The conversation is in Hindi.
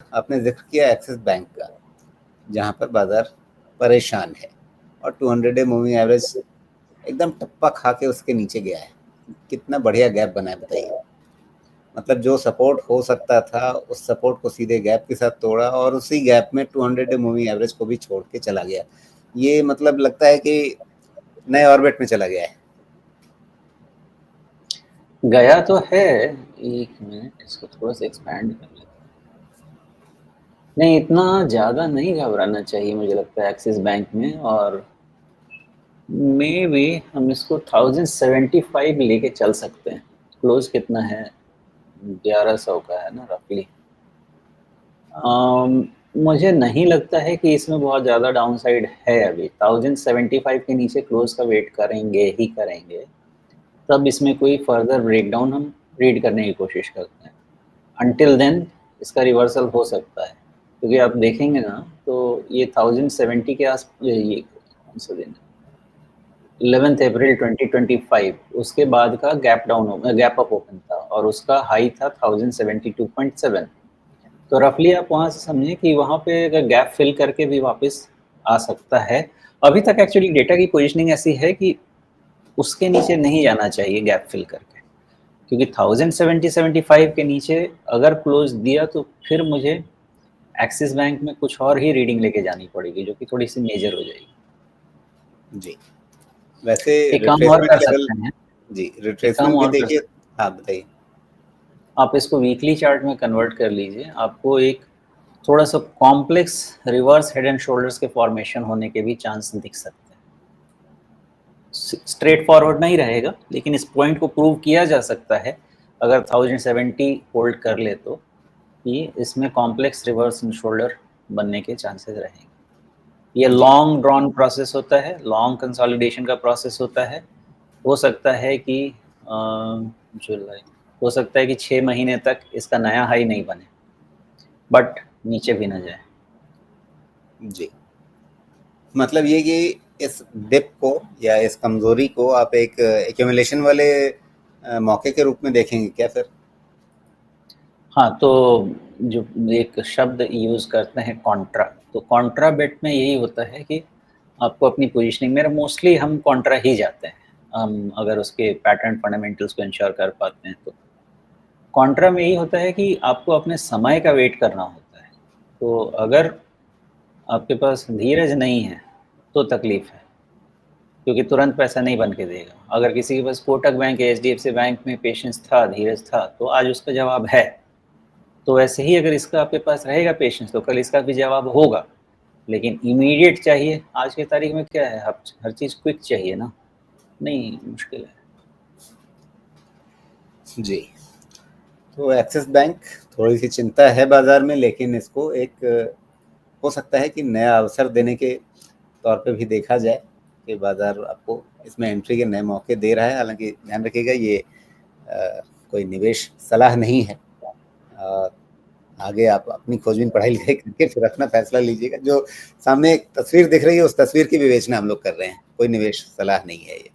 आपने ज़िक्र किया एक्सिस बैंक का, जहाँ पर बाज़ार परेशान है और 200 डे मूविंग एवरेज एकदम टप्पा खा के उसके नीचे गया है। कितना बढ़िया गैप बना है बताइए। मतलब जो सपोर्ट हो सकता था, उस सपोर्ट को सीधे गैप के साथ तोड़ा और उसी गैप में 200 डे मूविंग एवरेज को भी छोड़ के चला गया। ये मतलब लगता है कि नए ऑर्बिट में चला गया है। गया तो है। एक मिनट, इसको थोड़ा सा एक्सपैंड कर लेते हैं। नहीं, इतना ज़्यादा नहीं घबराना चाहिए मुझे लगता है एक्सिस बैंक में। और मे भी हम इसको 1075 लेके चल सकते हैं। क्लोज कितना है? 1100 का है ना रफली। मुझे नहीं लगता है कि इसमें बहुत ज़्यादा डाउनसाइड है। अभी 1075 के नीचे क्लोज का वेट करेंगे ही करेंगे, तब इसमें कोई फर्दर ब्रेकडाउन हम रीड करने की कोशिश करते हैं। अनटिल देन इसका रिवर्सल हो सकता है, क्योंकि आप देखेंगे ना तो ये 1070 के आस, ये कौन सा दिन है, 11 अप्रैल 2025, उसके बाद का gap down, gap up open था और उसका हाई था 1072.7। तो रफली आप वहाँ से समझें कि वहाँ पे अगर गैप फिल करके भी वापस आ सकता है। अभी तक एक्चुअली डेटा की पोजिशनिंग ऐसी है कि उसके नीचे नहीं जाना चाहिए गैप फिल करके, क्योंकि 1070-75 के नीचे अगर क्लोज दिया तो फिर मुझे एक्सिस बैंक में कुछ और ही रीडिंग लेके जानी पड़ेगी, जो कि थोड़ी सी मेजर हो जाएगी। जी, वैसे एक काम और रिट्रेसमेंट कर लेवल। सकते हैं। जी, एक काम रिट्रेसमेंट भी और कर देखिए। सकते हाँ, बताइए। हैं, आप इसको वीकली चार्ट में कन्वर्ट कर लीजिए। आपको एक थोड़ा सा complex reverse head and shoulders के फॉर्मेशन होने के भी चांस दिख सकते हैं। स्ट्रेट फॉरवर्ड नहीं रहेगा, लेकिन इस पॉइंट को प्रूव किया जा सकता है अगर 1070 होल्ड कर ले तो, कि इसमें कॉम्प्लेक्स रिवर्स एंड शोल्डर बनने के चांसेस रहेंगे। ये जी, लॉन्ग ड्रॉन प्रोसेस होता है, लॉन्ग कंसोलिडेशन का प्रोसेस होता है। हो सकता है कि जुलाई, हो सकता है कि 6 महीने तक इसका नया हाई नहीं बने, बट नीचे भी ना जाए। जी। मतलब ये कि इस डिप को या इस कमज़ोरी को आप एक एक्यूमुलेशन वाले मौके के रूप में देखेंगे क्या फिर? हाँ, तो जो एक शब्द यूज़ करते हैं कॉन्ट्रा, तो कॉन्ट्रा बेट में यही होता है कि आपको अपनी पोजीशनिंग, मेरा मोस्टली हम कॉन्ट्रा ही जाते हैं, हम अगर उसके पैटर्न फंडामेंटल्स को इंश्योर कर पाते हैं तो। कॉन्ट्रा में यही होता है कि आपको अपने समय का वेट करना होता है। तो अगर आपके पास धीरज नहीं है तो तकलीफ़ है, क्योंकि तुरंत पैसा नहीं बन के देगा। अगर किसी के पास कोटक बैंक या एचडीएफसी बैंक में पेशेंस था, धीरज था, तो आज उसका जवाब है। तो वैसे ही अगर इसका आपके पास रहेगा पेशेंस, तो कल इसका भी जवाब होगा। लेकिन इमीडिएट चाहिए, आज की तारीख में क्या है, हर चीज़ क्विक चाहिए ना, नहीं, मुश्किल है। जी। तो एक्सिस बैंक थोड़ी-सी चिंता है बाज़ार में, लेकिन इसको एक हो सकता है कि नया अवसर देने के तौर पे भी देखा जाए कि बाज़ार आपको इसमें एंट्री के नए मौके दे रहा है। हालाँकि ध्यान रखिएगा ये कोई निवेश सलाह नहीं है। अ, आगे आप अपनी खोजबीन पढ़ाई-लिखाई करके फिर अपना फैसला लीजिएगा। जो सामने एक तस्वीर दिख रही है, उस तस्वीर की विवेचना हम लोग कर रहे हैं, कोई निवेश सलाह नहीं है ये।